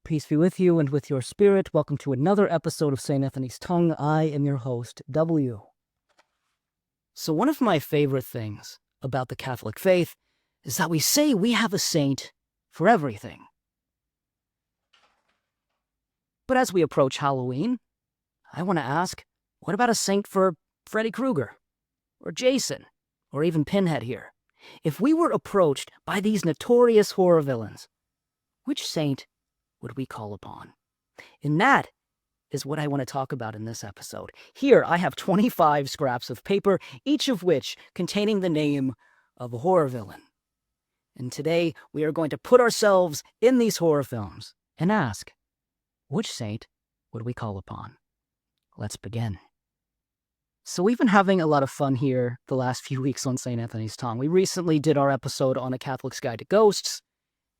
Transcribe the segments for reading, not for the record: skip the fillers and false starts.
Peace be with you and with your spirit. Welcome to another episode of St. Anthony's Tongue. I am your host, W. So one of my favorite things about the Catholic faith is that we say we have a saint for everything. But as we approach Halloween, I want to ask, what about a saint for Freddy Krueger, or Jason, or even Pinhead here? If we were approached by these notorious horror villains, which saint would we call upon? And that is what I want to talk about in this episode. Here I have 25 scraps of paper, each of which containing the name of a horror villain. And today we are going to put ourselves in these horror films and ask, which saint would we call upon? Let's begin. So we've been having a lot of fun here the last few weeks on St. Anthony's Tongue. We recently did our episode on A Catholic's Guide to Ghosts,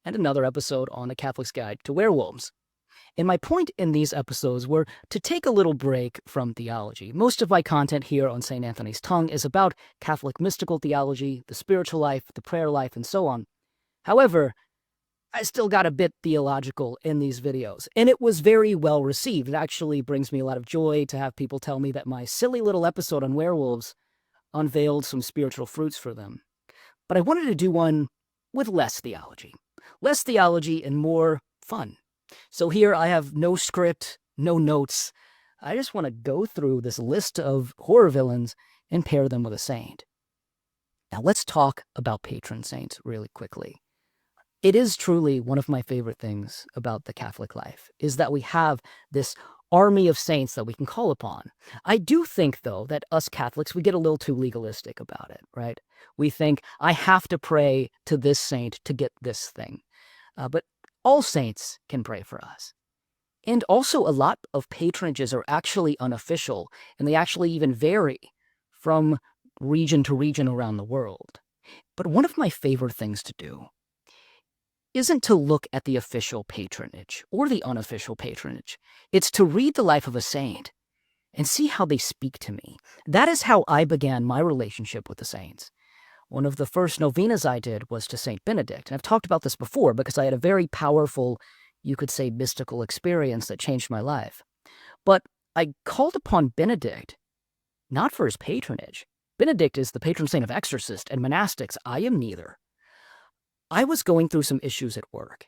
and another episode on A Catholic's Guide to Werewolves. And my point in these episodes were to take a little break from theology. Most of my content here on St. Anthony's Tongue is about Catholic mystical theology, the spiritual life, the prayer life, and so on. However, I still got a bit theological in these videos, and it was very well received. It actually brings me a lot of joy to have people tell me that my silly little episode on werewolves unveiled some spiritual fruits for them. But I wanted to do one with less theology and more fun. So here I have no script, no notes. I just want to go through this list of horror villains and pair them with a saint. Now let's talk about patron saints really quickly. It is truly one of my favorite things about the Catholic life, is that we have this army of saints that we can call upon. I do think, though, that us Catholics, we get a little too legalistic about it, right? We think, I have to pray to this saint to get this thing. But all saints can pray for us. And also, a lot of patronages are actually unofficial, and they actually even vary from region to region around the world. But one of my favorite things to do isn't to look at the official patronage or the unofficial patronage. It's to read the life of a saint and see how they speak to me. That is how I began my relationship with the saints. One of the first novenas I did was to St. Benedict, and I've talked about this before because I had a very powerful, you could say, mystical experience that changed my life. But I called upon Benedict not for his patronage. Benedict is the patron saint of exorcists and monastics. I am neither. I was going through some issues at work.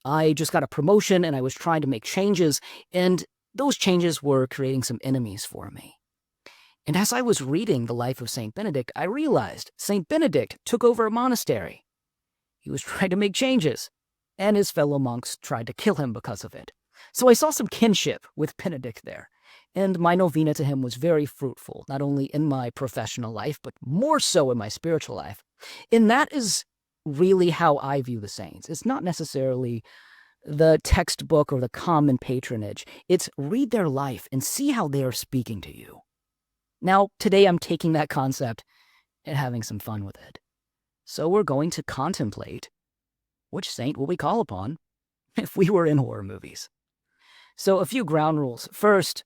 I just got a promotion and I was trying to make changes, and those changes were creating some enemies for me. And as I was reading the life of St. Benedict, I realized St. Benedict took over a monastery. He was trying to make changes, and his fellow monks tried to kill him because of it. So I saw some kinship with Benedict there, and my novena to him was very fruitful, not only in my professional life, but more so in my spiritual life. And that is really how I view the saints. It's not necessarily the textbook or the common patronage. It's read their life and see how they are speaking to you. Now, today I'm taking that concept and having some fun with it. So we're going to contemplate which saint will we call upon if we were in horror movies. So a few ground rules. First,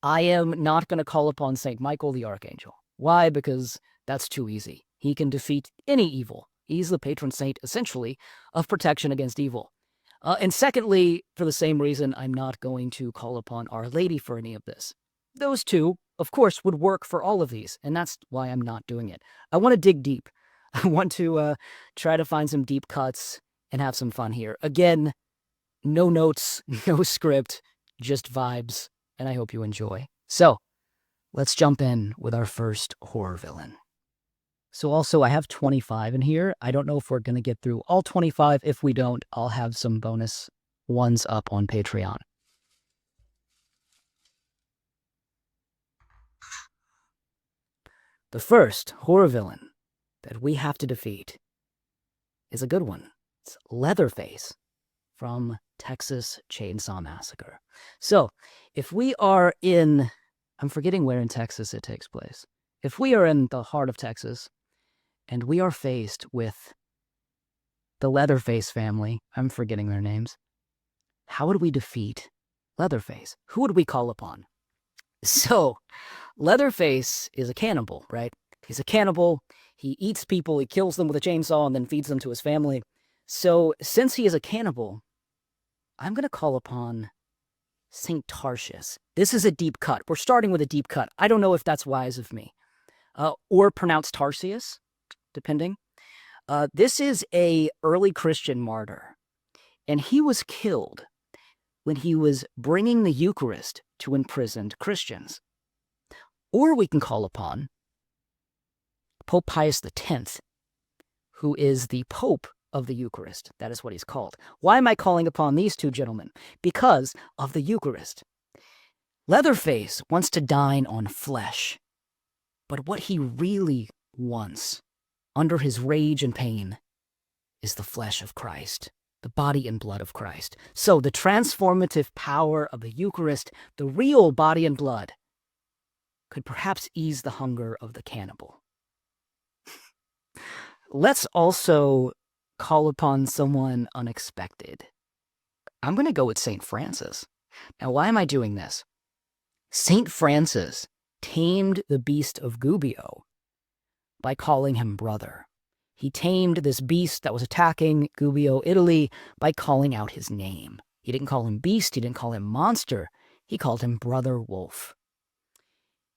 I am not going to call upon St. Michael the Archangel. Why? Because that's too easy. He can defeat any evil. He's the patron saint, essentially, of protection against evil. And secondly, for the same reason, I'm not going to call upon Our Lady for any of this. Those two, of course, would work for all of these, and that's why I'm not doing it. I want to dig deep. I want to try to find some deep cuts and have some fun here. Again, no notes, no script, just vibes, and I hope you enjoy. So, let's jump in with our first horror villain. So also, I have 25 in here. I don't know if we're going to get through all 25. If we don't, I'll have some bonus ones up on Patreon. The first horror villain that we have to defeat is a good one. It's Leatherface from Texas Chainsaw Massacre. So, if we are in, I'm forgetting where in Texas it takes place. If we are in the heart of Texas, and we are faced with the Leatherface family, I'm forgetting their names, how would we defeat Leatherface? Who would we call upon? So, Leatherface is a cannibal, right? He's a cannibal. He eats people, he kills them with a chainsaw, and then feeds them to his family. So, since he is a cannibal, I'm going to call upon St. Tarsius. This is a deep cut. We're starting with a deep cut. I don't know if that's wise of me. Or pronounced Tarsius, depending. This is a early Christian martyr, and he was killed when he was bringing the Eucharist to imprisoned Christians. Or we can call upon Pope Pius X, who is the Pope of the Eucharist. That is what he's called. Why am I calling upon these two gentlemen? Because of the Eucharist. Leatherface wants to dine on flesh, but what he really wants, under his rage and pain, is the flesh of Christ, the body and blood of Christ. So the transformative power of the Eucharist, the real body and blood, could perhaps ease the hunger of the cannibal. Let's also call upon someone unexpected. I'm going to go with St. Francis. Now, why am I doing this? St. Francis tamed the beast of Gubbio by calling him brother. He tamed this beast that was attacking Gubbio, Italy, by calling out his name. He didn't call him beast, he didn't call him monster, he called him brother wolf.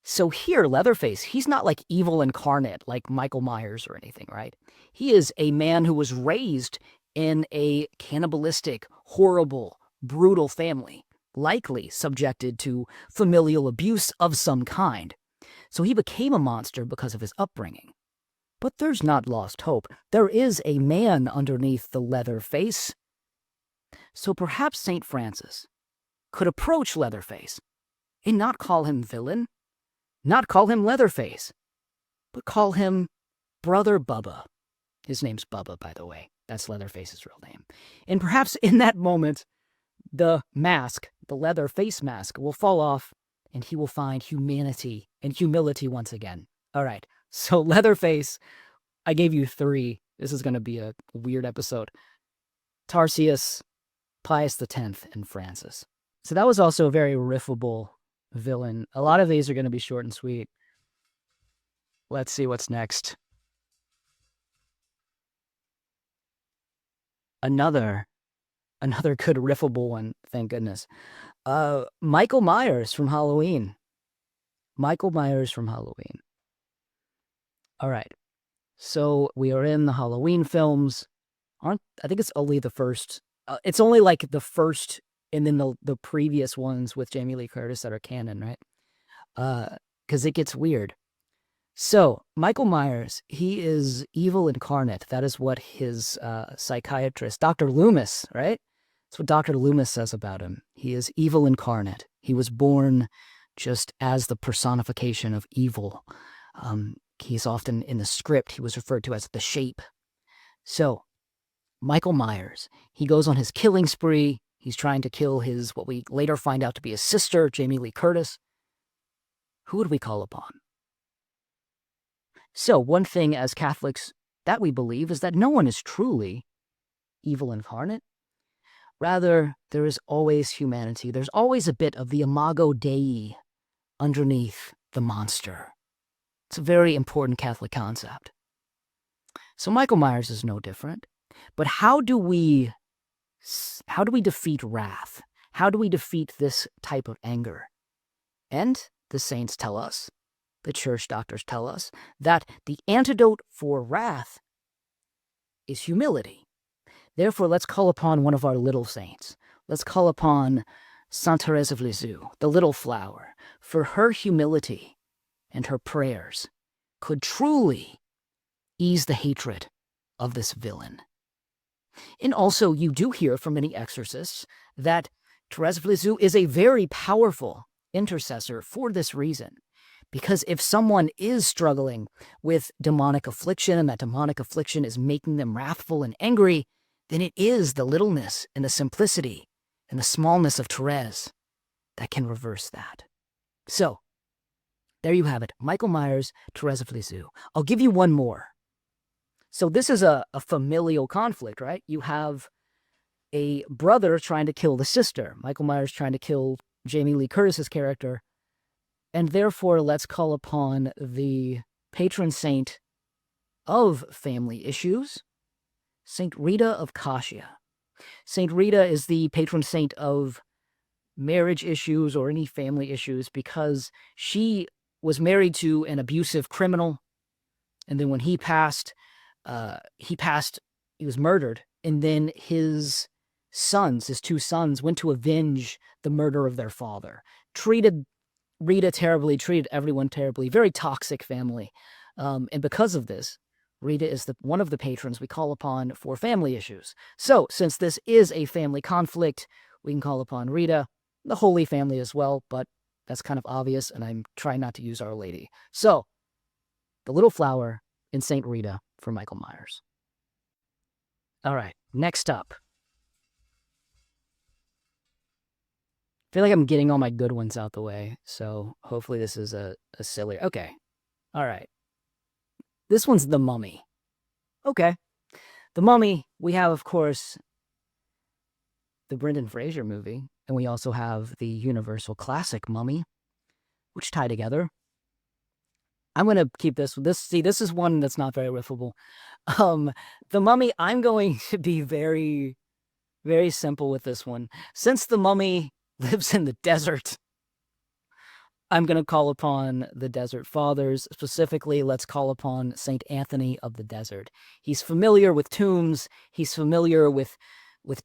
So here, Leatherface, he's not like evil incarnate like Michael Myers or anything, right? He is a man who was raised in a cannibalistic, horrible, brutal family, likely subjected to familial abuse of some kind. So he became a monster because of his upbringing. But there's not lost hope. There is a man underneath the Leatherface. So perhaps St. Francis could approach Leatherface and not call him villain, not call him Leatherface, but call him Brother Bubba. His name's Bubba, by the way. That's Leatherface's real name. And perhaps in that moment, the mask, the leather face mask, will fall off and he will find humanity and humility once again. All right, so Leatherface, I gave you 3. This is going to be a weird episode. Tarsius, Pius X, and Francis. So that was also a very riffable villain. A lot of these are going to be short and sweet. Let's see what's next. Another good riffable one, thank goodness. Michael Myers from Halloween. Michael Myers from Halloween. All right. So we are in the Halloween films. I think it's only the first. It's only like the first and then the previous ones with Jamie Lee Curtis that are canon, right? Because it gets weird. So, Michael Myers, he is evil incarnate. That is what his psychiatrist, Dr. Loomis, right? That's what Dr. Loomis says about him. He is evil incarnate. He was born just as the personification of evil. He's often, in the script, he was referred to as the shape. So, Michael Myers, he goes on his killing spree. He's trying to kill what we later find out to be his sister, Jamie Lee Curtis. Who would we call upon? So, one thing as Catholics that we believe is that no one is truly evil incarnate. Rather, there is always humanity. There's always a bit of the imago Dei underneath the monster. It's a very important Catholic concept. So Michael Myers is no different. But how do we defeat wrath? How do we defeat this type of anger? And the saints tell us, the church doctors tell us, that the antidote for wrath is humility. Therefore, let's call upon one of our little saints. Let's call upon Sainte Thérèse of Lisieux, the little flower, for her humility and her prayers could truly ease the hatred of this villain. And also, you do hear from many exorcists that Thérèse of Lisieux is a very powerful intercessor for this reason. Because if someone is struggling with demonic affliction and that demonic affliction is making them wrathful and angry, then it is the littleness and the simplicity and the smallness of Thérèse that can reverse that. So, there you have it. Michael Myers, Thérèse of Lisieux. I'll give you one more. So this is a familial conflict, right? You have a brother trying to kill the sister. Michael Myers trying to kill Jamie Lee Curtis's character. And therefore, let's call upon the patron saint of family issues, Saint Rita of Cascia. Saint Rita is the patron saint of marriage issues or any family issues because she was married to an abusive criminal, and then when he passed, he was murdered, and then his two sons, went to avenge the murder of their father. Treated Rita terribly, treated everyone terribly, very toxic family. And because of this, Rita is one of the patrons we call upon for family issues. So, since this is a family conflict, we can call upon Rita, the Holy Family as well, but that's kind of obvious, and I'm trying not to use Our Lady. So, the Little Flower and Saint Rita for Michael Myers. All right, next up. I feel like I'm getting all my good ones out the way, so hopefully this is a silly... Okay, all right. This one's The Mummy. Okay. The Mummy, we have, of course, the Brendan Fraser movie, and we also have the Universal classic Mummy, which tie together. I'm going to keep this. This is one that's not very riffable. The Mummy, I'm going to be very, very simple with this one. Since the Mummy lives in the desert, I'm going to call upon the Desert Fathers. Specifically, let's call upon Saint Anthony of the Desert. He's familiar with tombs. He's familiar with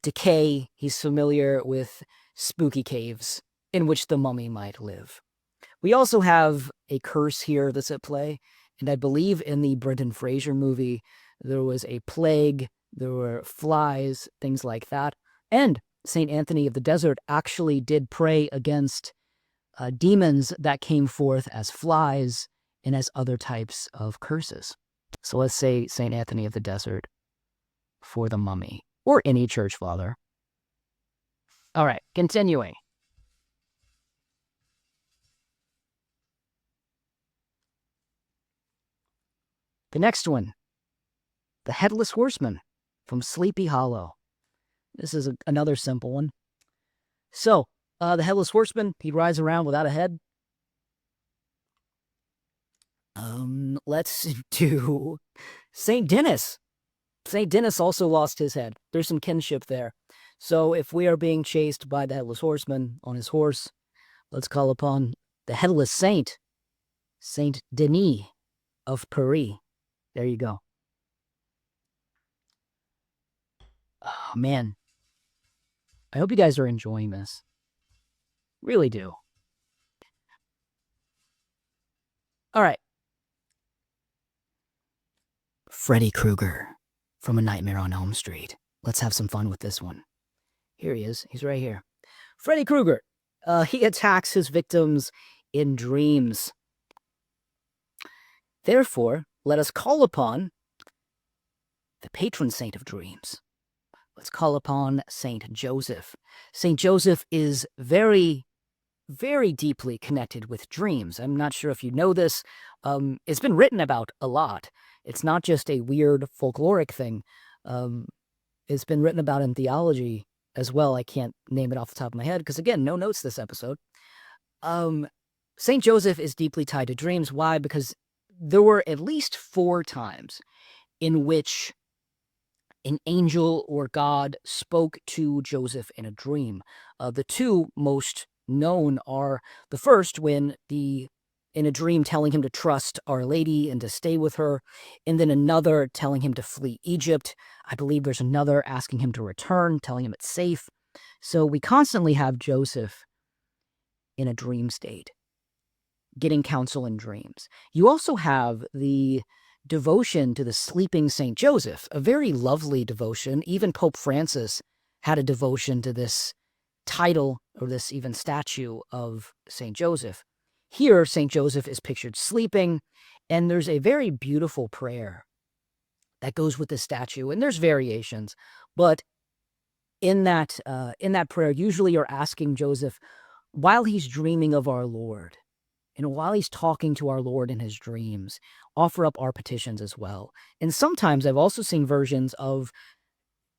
decay. He's familiar with spooky caves in which the mummy might live. We also have a curse here that's at play, and I believe in the Brendan Fraser movie, there was a plague, there were flies, things like that, and Saint Anthony of the Desert actually did pray against demons that came forth as flies and as other types of curses. So let's say Saint Anthony of the Desert for the Mummy, or any church father. All right, continuing. The next one, the Headless Horseman from Sleepy Hollow. This is another simple one. So, the Headless Horseman, he rides around without a head. Let's do Saint Denis. Saint Denis also lost his head. There's some kinship there. So if we are being chased by the Headless Horseman on his horse, let's call upon the Headless Saint, Saint Denis of Paris. There you go. Oh, man. I hope you guys are enjoying this. Really do. All right. Freddy Krueger from A Nightmare on Elm Street. Let's have some fun with this one. Here he is. He's right here. Freddy Krueger. He attacks his victims in dreams. Therefore, let us call upon the patron saint of dreams. Let's call upon Saint Joseph. Saint Joseph is very, very deeply connected with dreams. I'm not sure if you know this. It's been written about a lot. It's not just a weird folkloric thing. It's been written about in theology as well. I can't name it off the top of my head because, again, no notes this episode. Saint Joseph is deeply tied to dreams. Why? Because there were at least 4 times in which an angel or God spoke to Joseph in a dream. The 2 most known are the first when in a dream telling him to trust Our Lady and to stay with her, and then another telling him to flee Egypt. I believe there's another asking him to return, telling him it's safe. So we constantly have Joseph in a dream state, getting counsel in dreams. You also have the devotion to the sleeping Saint Joseph, a very lovely devotion. Even Pope Francis had a devotion to this title, or this even statue of Saint Joseph. Here, Saint Joseph is pictured sleeping, and there's a very beautiful prayer that goes with the statue, and there's variations, but in that prayer, usually you're asking Joseph, while he's dreaming of our Lord, and while he's talking to our Lord in his dreams, offer up our petitions as well. And sometimes I've also seen versions of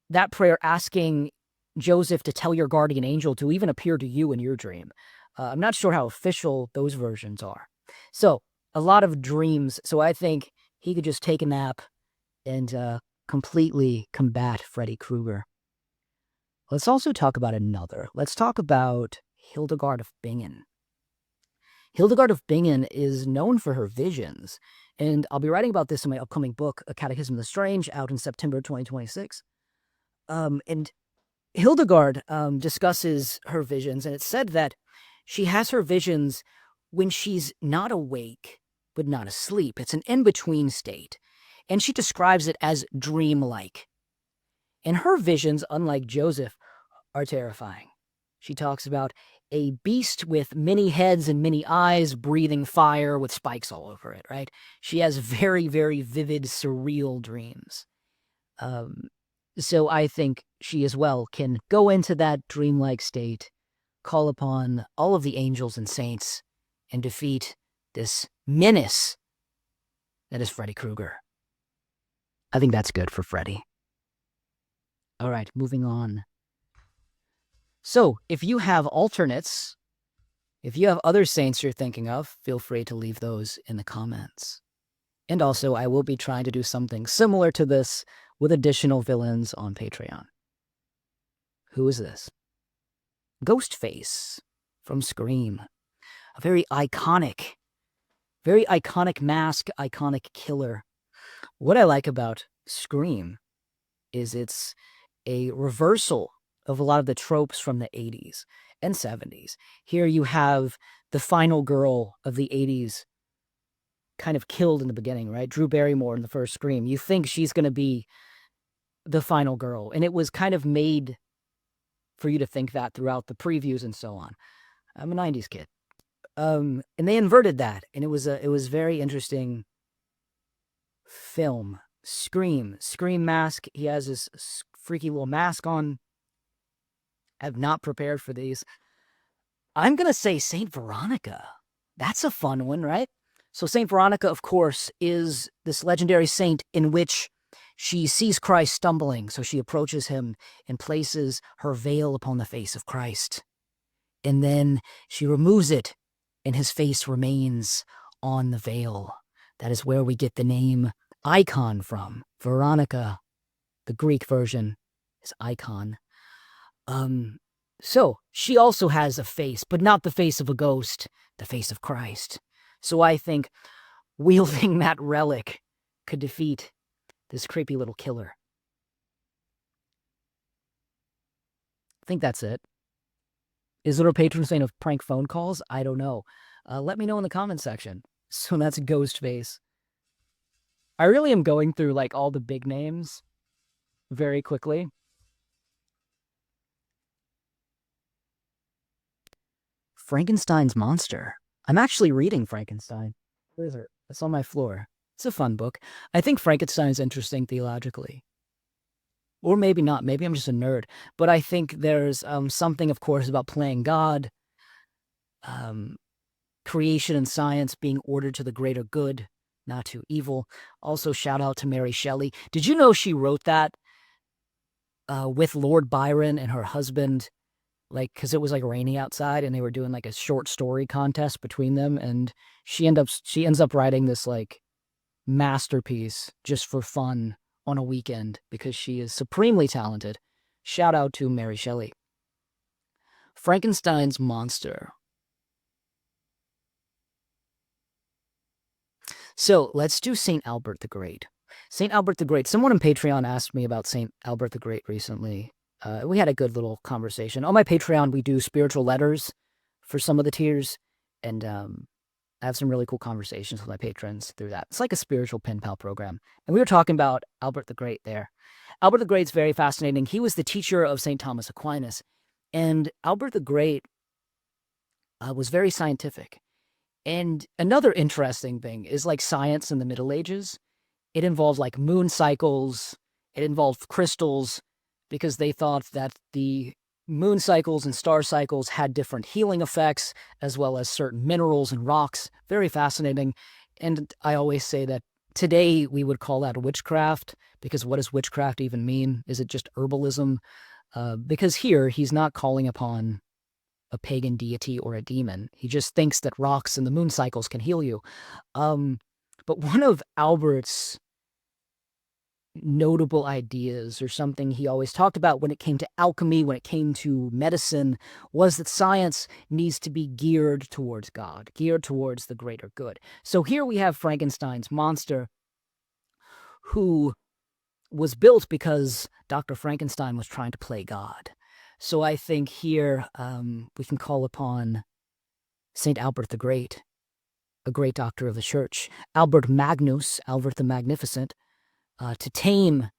that prayer asking Joseph to tell your guardian angel to even appear to you in your dream. I'm not sure how official those versions are. So, a lot of dreams. So I think he could just take a nap and completely combat Freddy Krueger. Let's also talk about another. Let's talk about Hildegard of Bingen. Hildegard of Bingen is known for her visions, and I'll be writing about this in my upcoming book, A Catechism of the Strange, out in September 2026. And Hildegard discusses her visions, and it's said that she has her visions when she's not awake, but not asleep. It's an in-between state, and she describes it as dreamlike. And her visions, unlike Joseph, are terrifying. She talks about a beast with many heads and many eyes, breathing fire with spikes all over it, right? She has very, very vivid, surreal dreams. So I think she as well can go into that dreamlike state, call upon all of the angels and saints, and defeat this menace that is Freddy Krueger. I think that's good for Freddy. All right, moving on. So, if you have alternates, if you have other saints you're thinking of, feel free to leave those in the comments. And also, I will be trying to do something similar to this with additional villains on Patreon. Who is this? Ghostface from Scream. A very iconic mask, iconic killer. What I like about Scream is it's a reversal of a lot of the tropes from the 80s and 70s. Here you have the final girl of the 80s kind of killed in the beginning, right? Drew Barrymore in the first Scream. You think she's going to be the final girl, and it was kind of made for you to think that throughout the previews and so on. I'm a 90s kid. And they inverted that, and it was very interesting film. Scream mask. He has this freaky little mask on. I'm not prepared for these. I'm going to say Saint Veronica. That's a fun one, right? So Saint Veronica, of course, is this legendary saint in which she sees Christ stumbling, so she approaches him and places her veil upon the face of Christ. And then she removes it, and his face remains on the veil. That is where we get the name Icon from. Veronica, the Greek version, is icon. So she also has a face, but not the face of a ghost, the face of Christ. So I think wielding that relic could defeat this creepy little killer. I think that's it. Is there a patron saint of prank phone calls? I don't know. Let me know in the comments section. So that's Ghostface. I really am going through like all the big names very quickly. Frankenstein's Monster. I'm actually reading Frankenstein. Where is it? It's on my floor. It's a fun book. I think Frankenstein is interesting theologically. Or maybe not. Maybe I'm just a nerd. But I think there's something, of course, about playing God, creation and science being ordered to the greater good, not to evil. Also, shout out to Mary Shelley. Did you know she wrote that with Lord Byron and her husband? Like, because it was like rainy outside, and they were doing like a short story contest between them, and she ends up writing this like masterpiece just for fun on a weekend because she is supremely talented. Shout out to Mary Shelley. Frankenstein's Monster. So let's do St. Albert the Great. St. Albert the Great. Someone on Patreon asked me about St. Albert the Great recently. We had a good little conversation. On my Patreon, we do spiritual letters for some of the tiers, and I have some really cool conversations with my patrons through that. It's like a spiritual pen pal program. And we were talking about Albert the Great there. Albert the Great's very fascinating. He was the teacher of St. Thomas Aquinas, and Albert the Great was very scientific. And another interesting thing is like science in the Middle Ages. It involved like moon cycles. It involved crystals, because they thought that the moon cycles and star cycles had different healing effects, as well as certain minerals and rocks. Very fascinating. And I always say that today we would call that witchcraft, because what does witchcraft even mean? Is it just herbalism? Because here, he's not calling upon a pagan deity or a demon. He just thinks that rocks and the moon cycles can heal you. But one of Albert's notable ideas or something he always talked about when it came to alchemy, when it came to medicine, was that science needs to be geared towards God, geared towards the greater good. So here we have Frankenstein's monster, who was built because Dr. Frankenstein was trying to play God. So I think here we can call upon St. Albert the Great, a great doctor of the church, Albert Magnus, Albert the Magnificent, to tame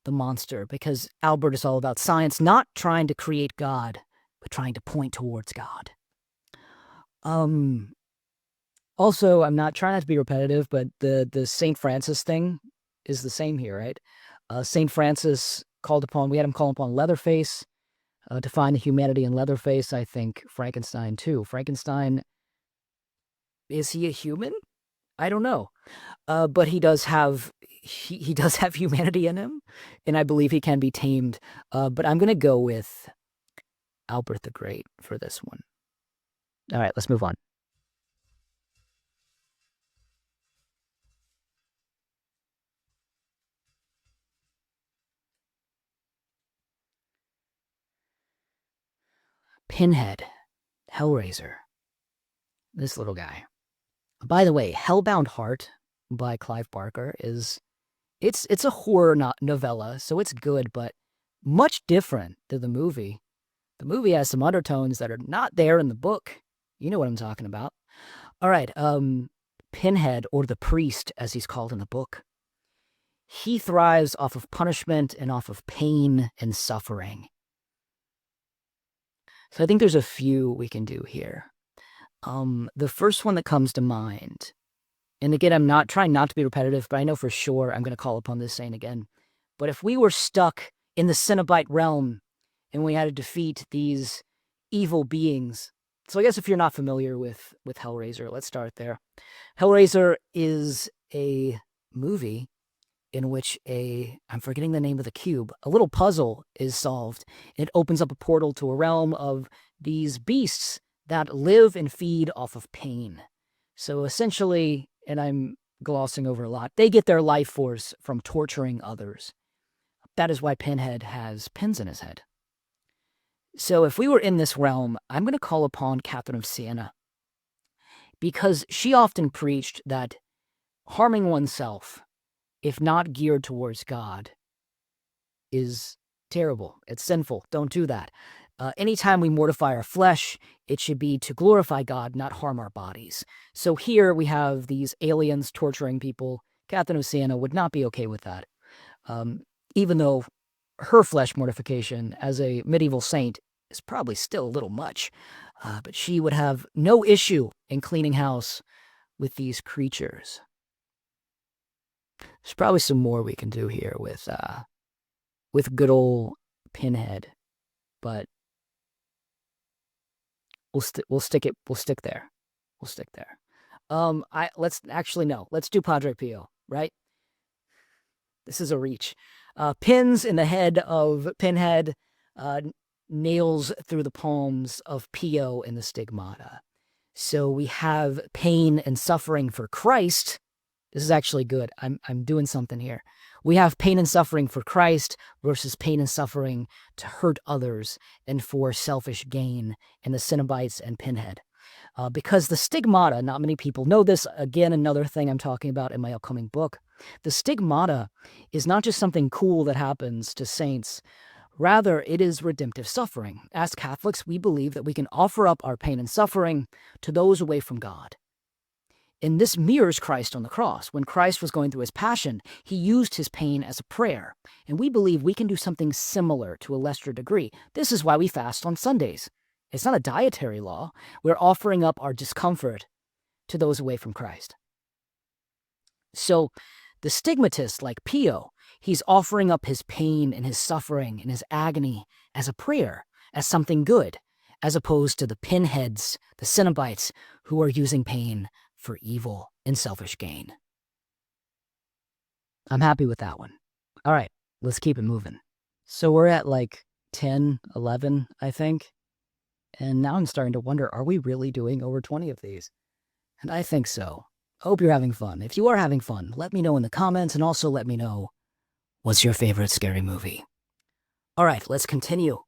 the monster, because Albert is all about science, not trying to create God, but trying to point towards God. Also, I'm not trying not to be repetitive, but the St. Francis thing is the same here, right? St. Francis we had him call upon Leatherface to find the humanity in Leatherface. I think Frankenstein too. Frankenstein, is he a human? I don't know. But he does have humanity in him, and I believe he can be tamed. But I'm gonna go with Albert the Great for this one. All right, let's move on. Pinhead, Hellraiser. This little guy. By the way, Hellbound Heart by Clive Barker it's a horror novella, so it's good, but much different than the movie. The movie has some undertones that are not there in the book. You know what I'm talking about. All right, Pinhead, or the priest, as he's called in the book, he thrives off of punishment and off of pain and suffering. So I think there's a few we can do here. The first one that comes to mind, and again, I'm not trying not to be repetitive, but I know for sure I'm going to call upon this saying again. But if we were stuck in the Cenobite realm and we had to defeat these evil beings, so I guess if you're not familiar with Hellraiser, let's start there. Hellraiser is a movie in which I'm forgetting the name of the cube, a little puzzle is solved. It opens up a portal to a realm of these beasts that live and feed off of pain. So essentially, and I'm glossing over a lot, they get their life force from torturing others. That is why Pinhead has pins in his head. So if we were in this realm, I'm going to call upon Catherine of Siena, because she often preached that harming oneself, if not geared towards God, is terrible. It's sinful. Don't do that. Anytime we mortify our flesh, it should be to glorify God, not harm our bodies. So here we have these aliens torturing people. Catherine of Siena would not be okay with that. Even though her flesh mortification as a medieval saint is probably still a little much, but she would have no issue in cleaning house with these creatures. There's probably some more we can do here with good old Pinhead, but we'll stick there. Let's do Padre Pio, right? This is a reach. Pins in the head of Pinhead, nails through the palms of Pio in the stigmata. So we have pain and suffering for Christ. This is actually good. I'm doing something here. We have pain and suffering for Christ versus pain and suffering to hurt others and for selfish gain in the Cenobites and Pinhead. Because the stigmata, not many people know this, again, another thing I'm talking about in my upcoming book, the stigmata is not just something cool that happens to saints. Rather, it is redemptive suffering. As Catholics, we believe that we can offer up our pain and suffering to those away from God. And this mirrors Christ on the cross. When Christ was going through his passion, he used his pain as a prayer. And we believe we can do something similar to a lesser degree. This is why we fast on Sundays. It's not a dietary law. We're offering up our discomfort to those away from Christ. So the stigmatist, like Pio, he's offering up his pain and his suffering and his agony as a prayer, as something good, as opposed to the pinheads, the Cenobites, who are using pain for evil and selfish gain. I'm happy with that one. All right, let's keep it moving. So we're at like 10, 11, I think. And now I'm starting to wonder, are we really doing over 20 of these? And I think so. I hope you're having fun. If you are having fun, let me know in the comments, and also let me know What's your favorite scary movie? All right, let's continue.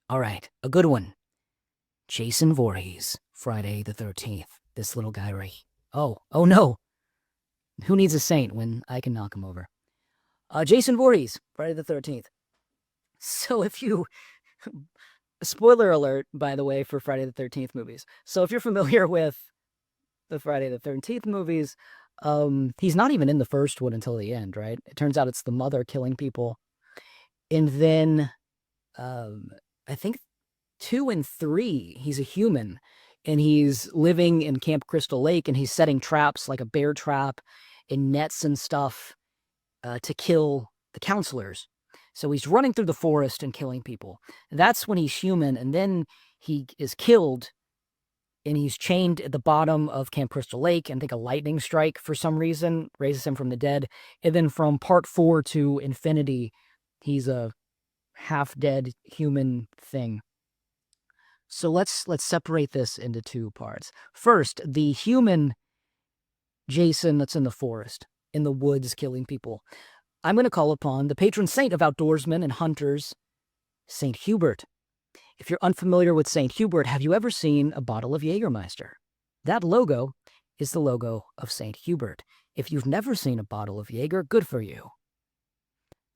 All right, a good one. Jason Voorhees, Friday the 13th. This little guy right here. Oh no. Who needs a saint when I can knock him over? Jason Voorhees, Friday the 13th. So if you... Spoiler alert, by the way, for Friday the 13th movies. So if you're familiar with the Friday the 13th movies, he's not even in the first one until the end, right? It turns out it's the mother killing people. And then, I think 2 and 3, he's a human. And he's living in Camp Crystal Lake, and he's setting traps, like a bear trap, and nets and stuff, to kill the counselors. So he's running through the forest and killing people. That's when he's human, and then he is killed, and he's chained at the bottom of Camp Crystal Lake, and I think a lightning strike, for some reason, raises him from the dead. And then from part 4 to infinity, he's a half-dead human thing. So let's separate this into 2 parts. First, the human Jason that's in the forest, in the woods, killing people. I'm going to call upon the patron saint of outdoorsmen and hunters, St. Hubert. If you're unfamiliar with St. Hubert, have you ever seen a bottle of Jägermeister? That logo is the logo of St. Hubert. If you've never seen a bottle of Jaeger, good for you.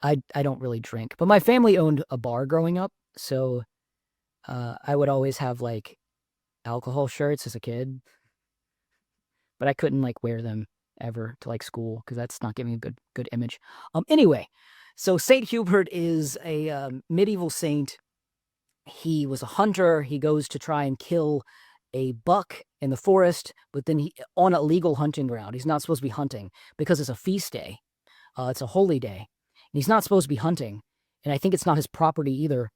I don't really drink, but my family owned a bar growing up, so I would always have, like, alcohol shirts as a kid, but I couldn't, like, wear them ever to, like, school, because that's not giving a good image. Anyway, so St. Hubert is a medieval saint. He was a hunter. He goes to try and kill a buck in the forest, but then on a legal hunting ground. He's not supposed to be hunting because it's a feast day. It's a holy day. And he's not supposed to be hunting, and I think it's not his property either.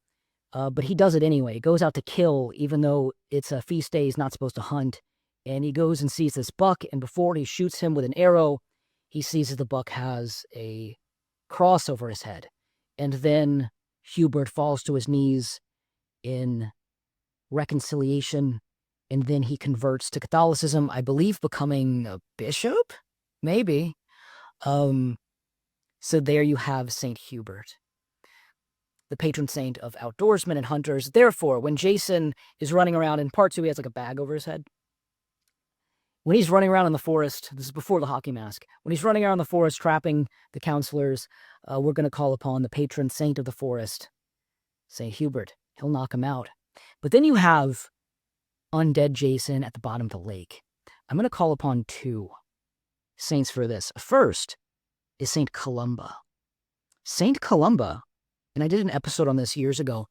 But he does it anyway. He goes out to kill, even though it's a feast day, he's not supposed to hunt. And he goes and sees this buck, and before he shoots him with an arrow, he sees that the buck has a cross over his head. And then Hubert falls to his knees in reconciliation, and then he converts to Catholicism, I believe becoming a bishop? Maybe. So there you have St. Hubert, the patron saint of outdoorsmen and hunters. Therefore, when Jason is running around in part 2, he has like a bag over his head. When he's running around in the forest, this is before the hockey mask, when he's running around the forest trapping the counselors, we're going to call upon the patron saint of the forest, St. Hubert. He'll knock him out. But then you have undead Jason at the bottom of the lake. I'm going to call upon 2 saints for this. First is St. Columba. St. Columba, and I did an episode on this years ago,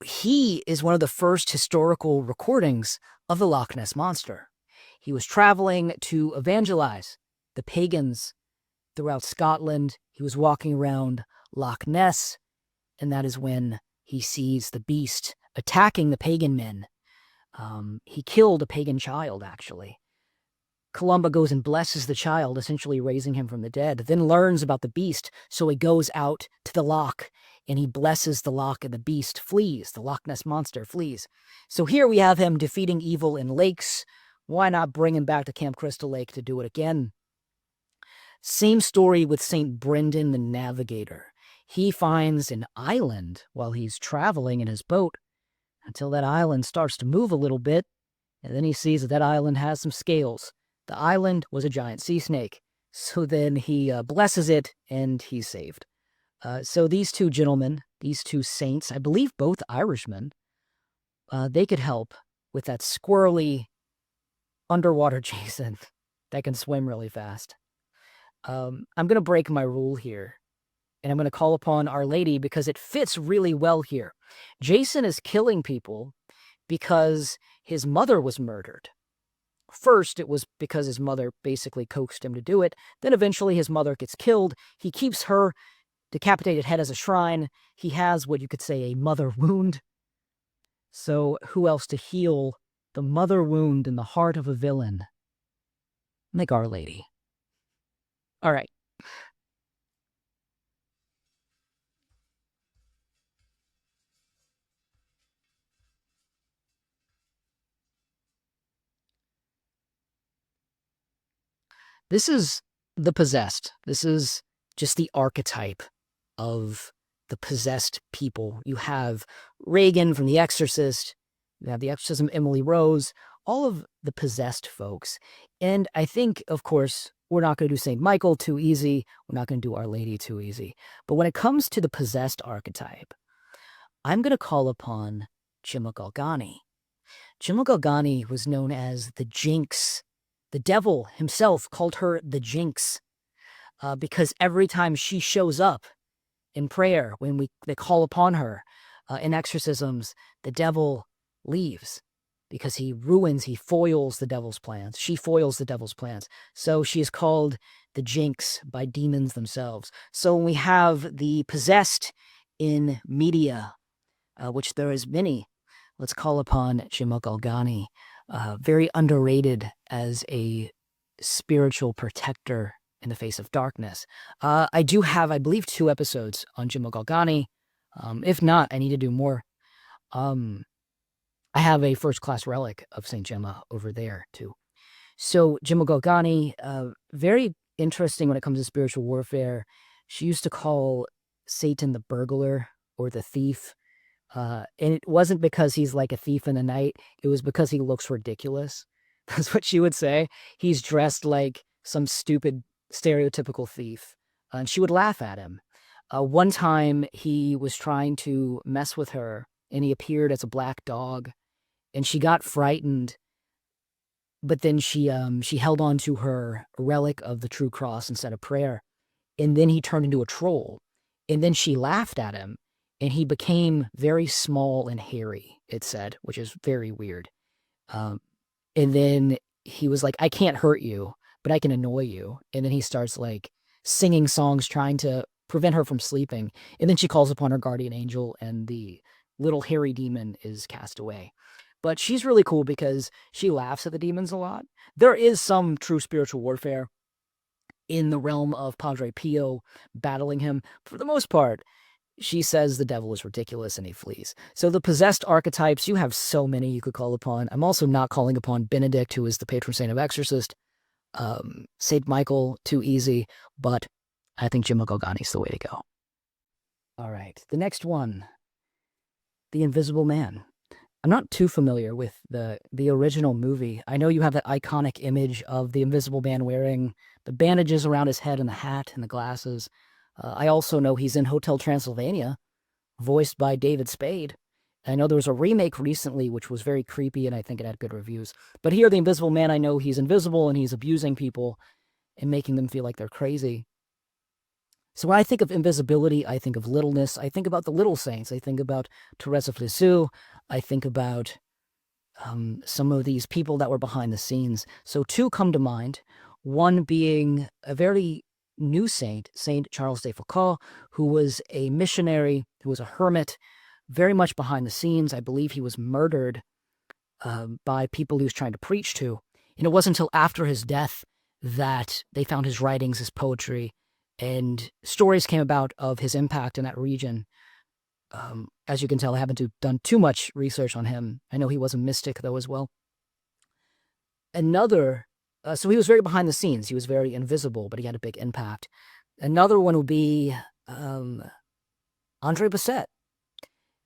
he is one of the first historical recordings of the Loch Ness Monster. He was traveling to evangelize the pagans throughout Scotland. He was walking around Loch Ness, and that is when he sees the beast attacking the pagan men. He killed a pagan child, actually. Columba goes and blesses the child, essentially raising him from the dead, then learns about the beast, so he goes out to the loch, and he blesses the loch, and the beast flees. The Loch Ness Monster flees. So here we have him defeating evil in lakes. Why not bring him back to Camp Crystal Lake to do it again? Same story with St. Brendan the Navigator. He finds an island while he's traveling in his boat until that island starts to move a little bit, and then he sees that that island has some scales. The island was a giant sea snake, so then he blesses it, and he's saved. So these 2 gentlemen, these 2 saints, I believe both Irishmen, they could help with that squirrely underwater Jason that can swim really fast. I'm going to break my rule here, and I'm going to call upon Our Lady because it fits really well here. Jason is killing people because his mother was murdered. First, it was because his mother basically coaxed him to do it. Then eventually his mother gets killed. He keeps her decapitated head as a shrine. He has what you could say a mother wound. So who else to heal the mother wound in the heart of a villain? Like Our Lady. All right. This is the possessed. This is just the archetype of the possessed people. You have Reagan from The Exorcist, you have The Exorcism, Emily Rose, all of the possessed folks. And I think, of course, we're not going to do St. Michael too easy. We're not going to do Our Lady too easy. But when it comes to the possessed archetype, I'm going to call upon Chimagolgani. Chimagolgani was known as the Jinx. The devil himself called her the Jinx because every time she shows up in prayer, when they call upon her in exorcisms, the devil leaves because he foils the devil's plans. She foils the devil's plans. So she is called the Jinx by demons themselves. So when we have the possessed in media, which there is many, let's call upon Chimagolgani, very underrated as a spiritual protector in the face of darkness. I do have, I believe, 2 episodes on Chimagolgani. If not, I need to do more. I have a first-class relic of St. Gemma over there, too. So Chimagolgani, very interesting when it comes to spiritual warfare. She used to call Satan the burglar or the thief. And it wasn't because he's like a thief in the night. It was because he looks ridiculous. That's what she would say. He's dressed like some stupid, stereotypical thief. And she would laugh at him. One time, he was trying to mess with her, and he appeared as a black dog. And she got frightened. But then she held on to her relic of the true cross and said a prayer. And then he turned into a troll. And then she laughed at him. And he became very small and hairy, it said, which is very weird. And then he was like, I can't hurt you, but I can annoy you. And then he starts like singing songs trying to prevent her from sleeping. And then she calls upon her guardian angel and the little hairy demon is cast away. But she's really cool because she laughs at the demons a lot. There is some true spiritual warfare in the realm of Padre Pio battling him. For the most part, she says the devil is ridiculous and he flees. So the possessed archetypes, you have so many you could call upon. I'm also not calling upon Benedict, who is the patron saint of exorcist. St. Michael, too easy, but I think Chimagolgani is the way to go. All right, the next one, the Invisible Man. I'm not too familiar with the original movie. I know you have that iconic image of the Invisible Man wearing the bandages around his head and the hat and the glasses. I also know he's in Hotel Transylvania, voiced by David Spade. I know there was a remake recently, which was very creepy, and I think it had good reviews. But here, the Invisible Man, I know he's invisible, and he's abusing people and making them feel like they're crazy. So when I think of invisibility, I think of littleness. I think about the little saints. I think about Thérèse of Lisieux. I think about some of these people that were behind the scenes. So 2 come to mind, one being a very new saint, Saint Charles de Foucauld, who was a missionary, who was a hermit, very much behind the scenes. I believe he was murdered by people he was trying to preach to. And it wasn't until after his death that they found his writings, his poetry, and stories came about of his impact in that region. As you can tell, I haven't done too much research on him. I know he was a mystic, though, as well. So he was very behind the scenes. He was very invisible, but he had a big impact. Another one would be André Basset,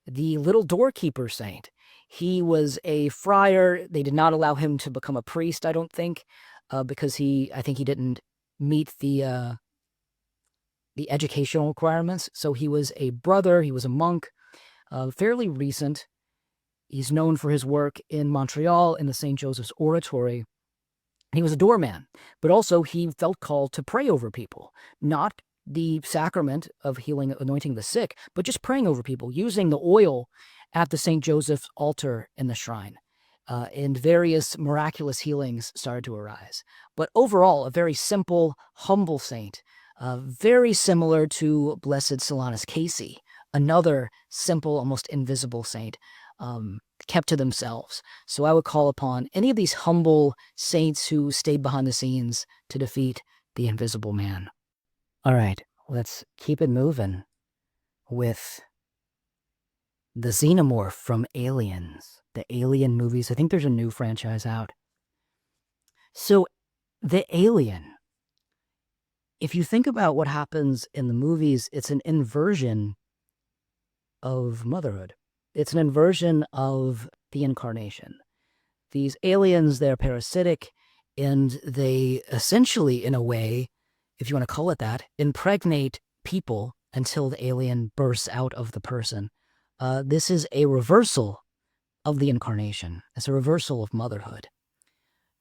the little doorkeeper saint. He was a friar. They did not allow him to become a priest, I don't think, because I think he didn't meet the educational requirements. So he was a brother. He was a monk, fairly recent. He's known for his work in Montreal in the St. Joseph's Oratory. He was a doorman, but also he felt called to pray over people, not the sacrament of healing, anointing the sick, but just praying over people, using the oil at the St. Joseph's altar in the shrine. And various miraculous healings started to arise. But overall, a very simple, humble saint, very similar to Blessed Solanus Casey, another simple, almost invisible saint, kept to themselves. So I would call upon any of these humble saints who stayed behind the scenes to defeat the Invisible Man. All right, let's keep it moving with the Xenomorph from Aliens, the Alien movies. I think there's a new franchise out. So the Alien, if you think about what happens in the movies, it's an inversion of motherhood. It's an inversion of the incarnation. These aliens, they're parasitic, and they essentially, in a way, if you want to call it that, impregnate people until the alien bursts out of the person. This is a reversal of the incarnation. It's a reversal of motherhood.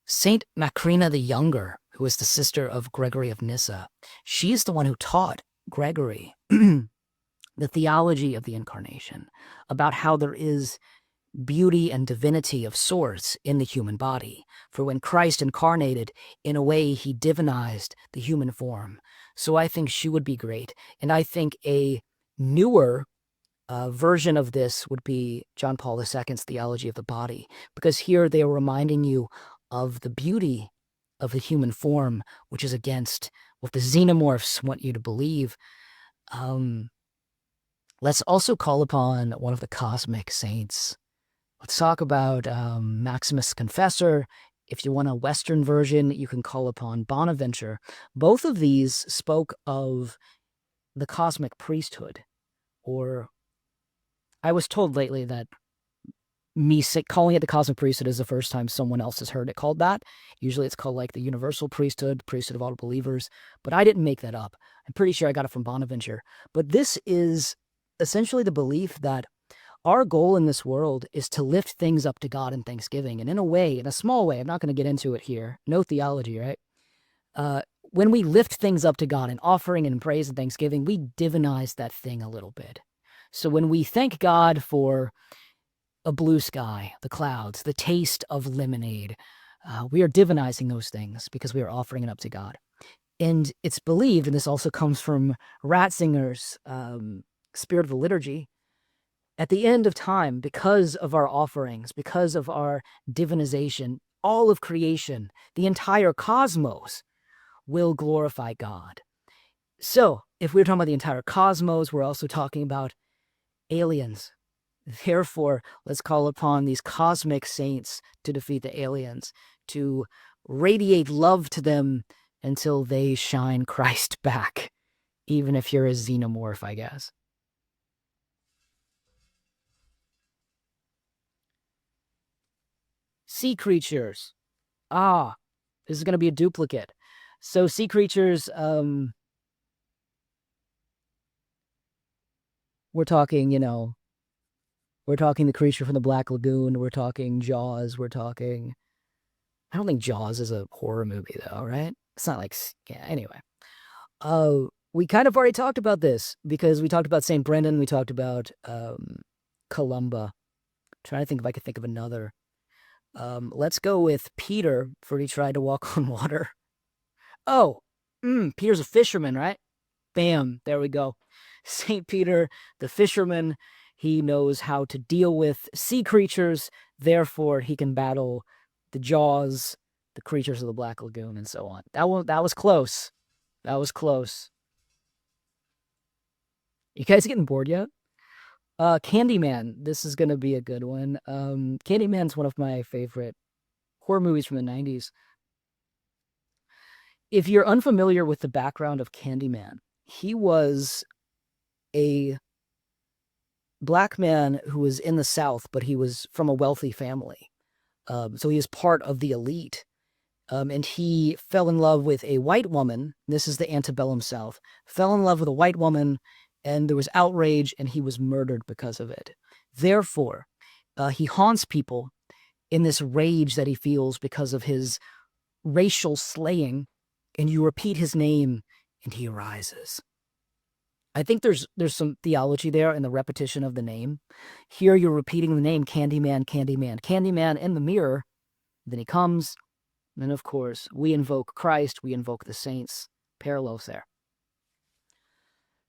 Saint Macrina the Younger, who is the sister of Gregory of Nyssa, she's the one who taught Gregory the theology of the incarnation, about how there is beauty and divinity of sorts in the human body. For when Christ incarnated, in a way, he divinized the human form. So I think she would be great. And I think a newer version of this would be John Paul II's Theology of the Body, because here they are reminding you of the beauty of the human form, which is against what the xenomorphs want you to believe. Let's also call upon one of the cosmic saints. Let's talk about Maximus Confessor. If you want a Western version, you can call upon Bonaventure. Both of these spoke of the cosmic priesthood, or I was told lately that calling it the cosmic priesthood is the first time someone else has heard it called that. Usually it's called like the universal priesthood, priesthood of all believers, but I didn't make that up. I'm pretty sure I got it from Bonaventure. But this is essentially the belief that our goal in this world is to lift things up to God in thanksgiving. And in a way, in a small way, I'm not going to get into it here. No theology, right? When we lift things up to God in offering and praise and thanksgiving, we divinize that thing a little bit. So when we thank God for a blue sky, the clouds, the taste of lemonade, we are divinizing those things because we are offering it up to God. And it's believed, and this also comes from Ratzinger's Spirit of the Liturgy, at the end of time, because of our offerings, because of our divinization, all of creation, the entire cosmos will glorify God. So, if we're talking about the entire cosmos, we're also talking about aliens. Therefore, let's call upon these cosmic saints to defeat the aliens, to radiate love to them until they shine Christ back, even if you're a xenomorph, I guess. Sea creatures. Ah, this is going to be a duplicate. So sea creatures, we're talking, we're talking the creature from the Black Lagoon, we're talking Jaws, we're talking... I don't think Jaws is a horror movie, though, right? It's not like... Yeah, anyway. We kind of already talked about this, because we talked about St. Brendan, we talked about Columba. I'm trying to think if I could think of another. Let's go with Peter, for he tried to walk on water. Oh, Peter's a fisherman, right? Bam, there we go. St. Peter, the fisherman, he knows how to deal with sea creatures, therefore he can battle the Jaws, the creatures of the Black Lagoon, and so on. That was close. That was close. You guys getting bored yet? Candyman, this is gonna be a good one. Candyman's one of my favorite horror movies from the 90s. If you're unfamiliar with the background of Candyman, he was a black man who was in the South, but he was from a wealthy family. So he is part of the elite. And he fell in love with a white woman. This is the antebellum South. Fell in love with a white woman, and there was outrage, and he was murdered because of it. Therefore, he haunts people in this rage that he feels because of his racial slaying, and you repeat his name, and he arises. I think there's some theology there in the repetition of the name. Here you're repeating the name, Candyman, Candyman, Candyman in the mirror. Then he comes, and of course, we invoke Christ, we invoke the saints. Parallels there.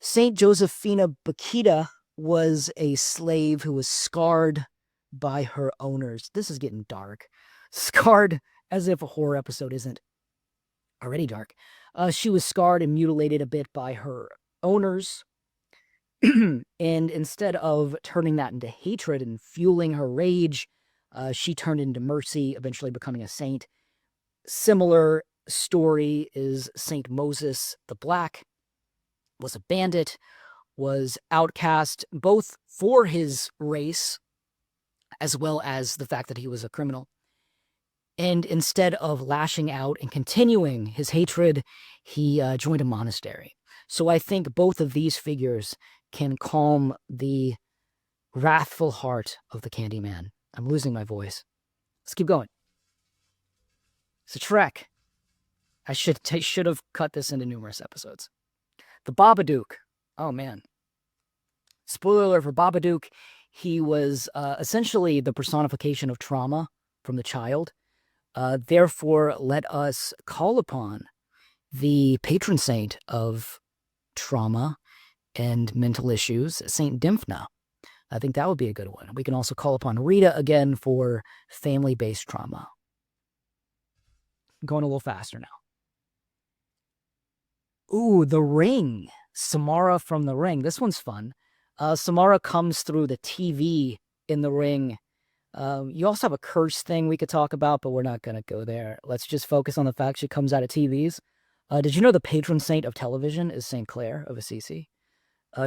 Saint Josephina Bakhita was a slave who was scarred by her owners. This is getting dark. Scarred, as if a horror episode isn't already dark. She was scarred and mutilated a bit by her owners. And instead of turning that into hatred and fueling her rage, she turned into mercy, eventually becoming a saint. Similar story is Saint Moses the Black, was a bandit, was outcast both for his race as well as the fact that he was a criminal. And instead of lashing out and continuing his hatred, he joined a monastery. So I think both of these figures can calm the wrathful heart of the Candyman. I'm losing my voice. Let's keep going. It's a trek. I should have cut this into numerous episodes. The Babadook. Oh, man. Spoiler alert for Babadook. He was essentially the personification of trauma from the child. Therefore, let us call upon the patron saint of trauma and mental issues, Saint Dymphna. I think that would be a good one. We can also call upon Rita again for family-based trauma. I'm going a little faster now. Ooh, The Ring. Samara from The Ring. This one's fun. Samara comes through the TV in The Ring. You also have a curse thing we could talk about, but we're not going to go there. Let's just focus on the fact she comes out of TVs. Did you know the patron saint of television is Saint Clare of Assisi?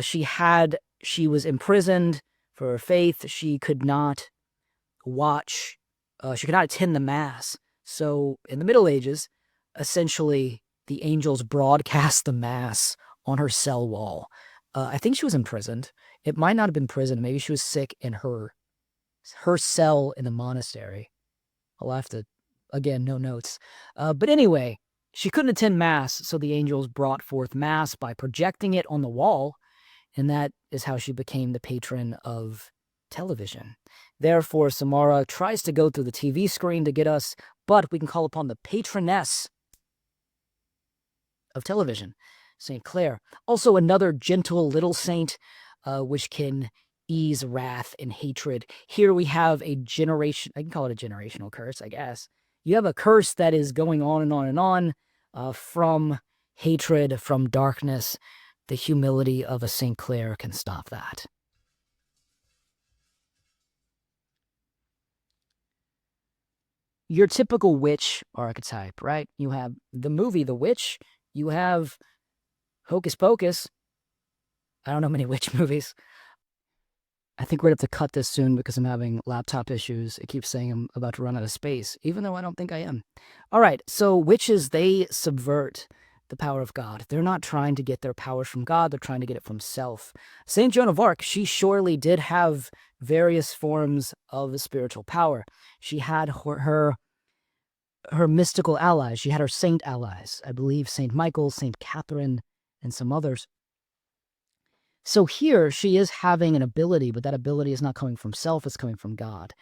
She was imprisoned for her faith. She could not watch, she could not attend the Mass. So in the Middle Ages, essentially, the angels broadcast the Mass on her cell wall. I think she was imprisoned. It might not have been prison. Maybe she was sick in her cell in the monastery. I'll have to, again, no notes. But anyway, she couldn't attend Mass, so the angels brought forth Mass by projecting it on the wall, and that is how she became the patron of television. Therefore, Samara tries to go through the TV screen to get us, but we can call upon the patroness of television, Saint Clare. Also another gentle little saint, which can ease wrath and hatred. Here we have a generation, I can call it a generational curse, I guess. You have a curse that is going on and on and on, from hatred, from darkness. The humility of a Saint Clare can stop that. Your typical witch archetype, right? You have the movie The Witch. You have Hocus Pocus. I don't know many witch movies. I think we're going to have to cut this soon because I'm having laptop issues. It keeps saying I'm about to run out of space, even though I don't think I am. All right, so witches, they subvert the power of God. They're not trying to get their powers from God. They're trying to get it from self. St. Joan of Arc, she surely did have various forms of spiritual power. She had her mystical allies. She had her saint allies. I believe St. Michael, St. Catherine, and some others. So here she is having an ability, but that ability is not coming from self, it's coming from God.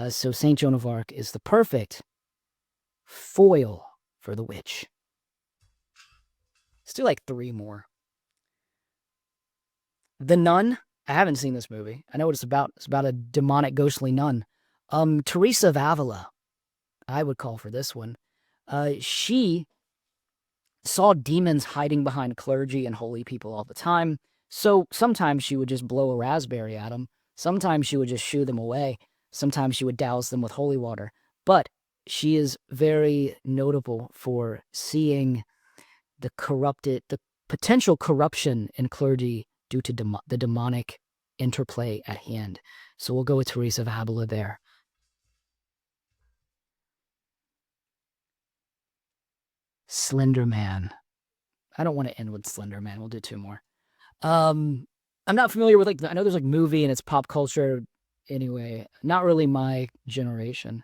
So St. Joan of Arc is the perfect foil for the witch. Let's do like 3 more. The Nun. I haven't seen this movie. I know what it's about. It's about a demonic, ghostly nun. Teresa of Avila, I would call for this one. She saw demons hiding behind clergy and holy people all the time. So sometimes she would just blow a raspberry at them. Sometimes she would just shoo them away. Sometimes she would douse them with holy water. But she is very notable for seeing the potential corruption in clergy due to the demonic interplay at hand. So we'll go with Teresa of Avila there. Slender Man. I don't want to end with Slender Man. We'll do 2 more. I'm not familiar with, I know there's movie and it's pop culture. Anyway, not really my generation.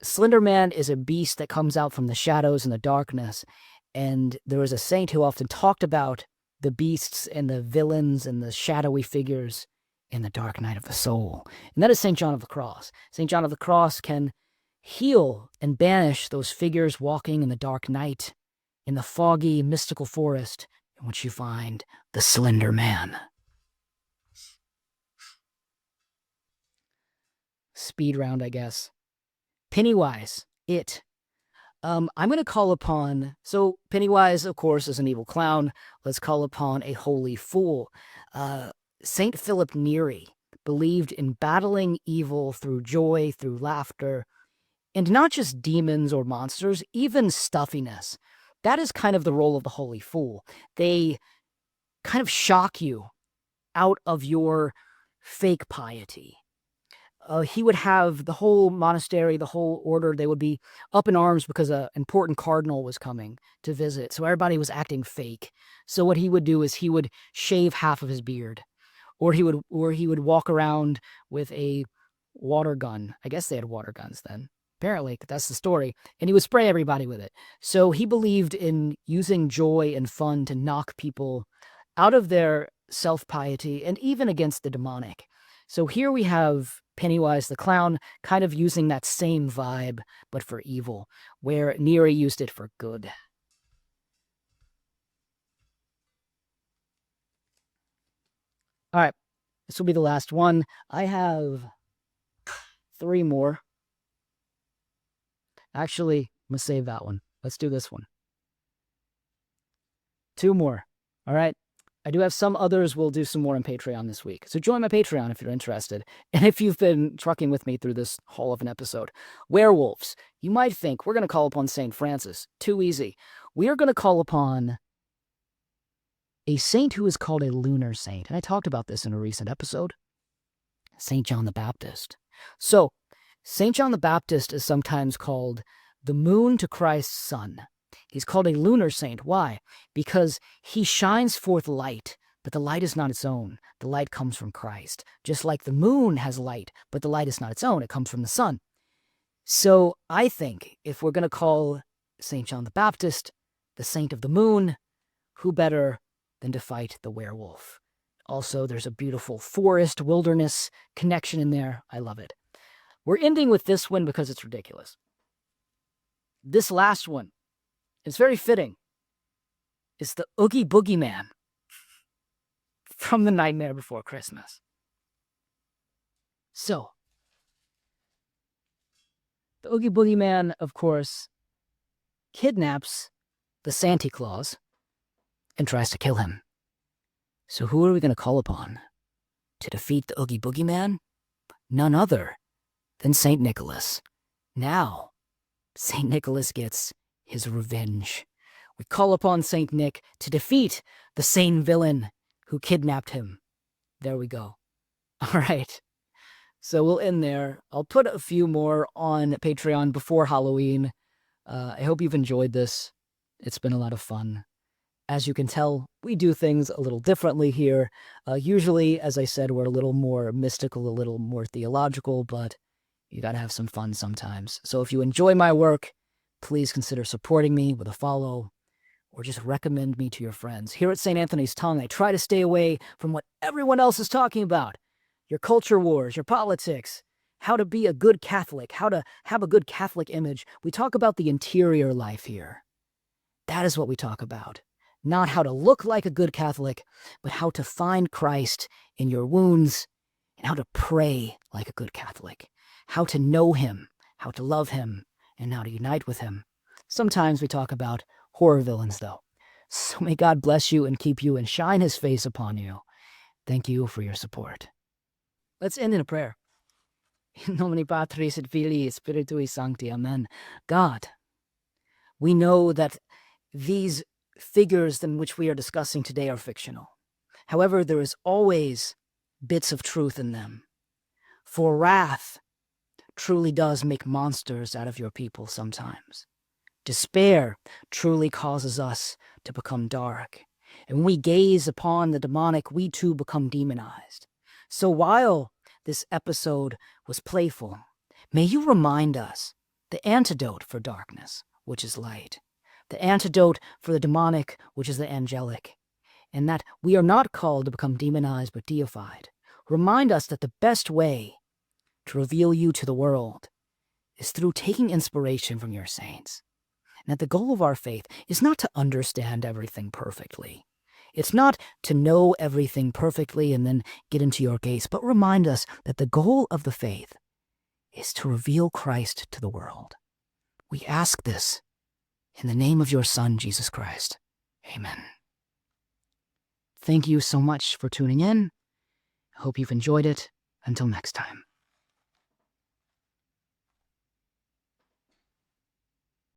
Slender Man is a beast that comes out from the shadows and the darkness. And there was a saint who often talked about the beasts and the villains and the shadowy figures in the dark night of the soul. And that is St. John of the Cross. St. John of the Cross can heal and banish those figures walking in the dark night, in the foggy, mystical forest in which you find the Slender Man. Speed round, I guess. Pennywise, it. I'm going to call upon, so Pennywise, of course, is an evil clown. Let's call upon a holy fool. Saint Philip Neri believed in battling evil through joy, through laughter, And not just demons or monsters, even stuffiness. That is kind of the role of the Holy Fool. They kind of shock you out of your fake piety. He would have the whole monastery, the whole order, they would be up in arms because an important cardinal was coming to visit. So everybody was acting fake. So what he would do is he would shave half of his beard, or he would walk around with a water gun. I guess they had water guns then. Apparently, that's the story. And he would spray everybody with it. So he believed in using joy and fun to knock people out of their self-piety and even against the demonic. So here we have Pennywise the clown kind of using that same vibe, but for evil, where Neri used it for good. All right, this will be the last one. I have 3 more. Actually, I'm going to save that one. Let's do this one. 2 more. All right. I do have some others. We'll do some more on Patreon this week. So join my Patreon if you're interested. And if you've been trucking with me through this haul of an episode. Werewolves. You might think we're going to call upon St. Francis. Too easy. We are going to call upon a saint who is called a lunar saint. And I talked about this in a recent episode. St. John the Baptist. So, St. John the Baptist is sometimes called the moon to Christ's sun. He's called a lunar saint. Why? Because he shines forth light, but the light is not its own. The light comes from Christ. Just like the moon has light, but the light is not its own. It comes from the sun. So I think if we're going to call St. John the Baptist the saint of the moon, who better than to fight the werewolf? Also, there's a beautiful forest, wilderness connection in there. I love it. We're ending with this one because it's ridiculous. This last one, it's very fitting. It's the Oogie Boogie Man from The Nightmare Before Christmas. So, the Oogie Boogie Man, of course, kidnaps the Santa Claus and tries to kill him. So who are we going to call upon to defeat the Oogie Boogie Man? None other than St. Nicholas. Now, St. Nicholas gets his revenge. We call upon St. Nick to defeat the same villain who kidnapped him. There we go. All right. So we'll end there. I'll put a few more on Patreon before Halloween. I hope you've enjoyed this. It's been a lot of fun. As you can tell, we do things a little differently here. Usually, as I said, we're a little more mystical, a little more theological, but you gotta have some fun sometimes. So if you enjoy my work, please consider supporting me with a follow, or just recommend me to your friends. Here at St. Anthony's Tongue, I try to stay away from what everyone else is talking about. Your culture wars, your politics, how to be a good Catholic, how to have a good Catholic image. We talk about the interior life here. That is what we talk about. Not how to look like a good Catholic, but how to find Christ in your wounds, and how to pray like a good Catholic. How to know him, how to love him, and how to unite with him. Sometimes we talk about horror villains, though. So may God bless you and keep you and shine his face upon you. Thank you for your support. Let's end in a prayer. In nomine Patris et Filii Spiritui Sancti. Amen. God, we know that these figures in which we are discussing today are fictional. However, there is always bits of truth in them. For wrath truly does make monsters out of your people sometimes. Despair truly causes us to become dark. And when we gaze upon the demonic, we too become demonized. So while this episode was playful, may you remind us the antidote for darkness, which is light. The antidote for the demonic, which is the angelic. And that we are not called to become demonized, but deified. Remind us that the best way to reveal you to the world is through taking inspiration from your saints. And that the goal of our faith is not to understand everything perfectly. It's not to know everything perfectly and then get into your gaze, but remind us that the goal of the faith is to reveal Christ to the world. We ask this in the name of your Son, Jesus Christ. Amen. Thank you so much for tuning in. I hope you've enjoyed it. Until next time.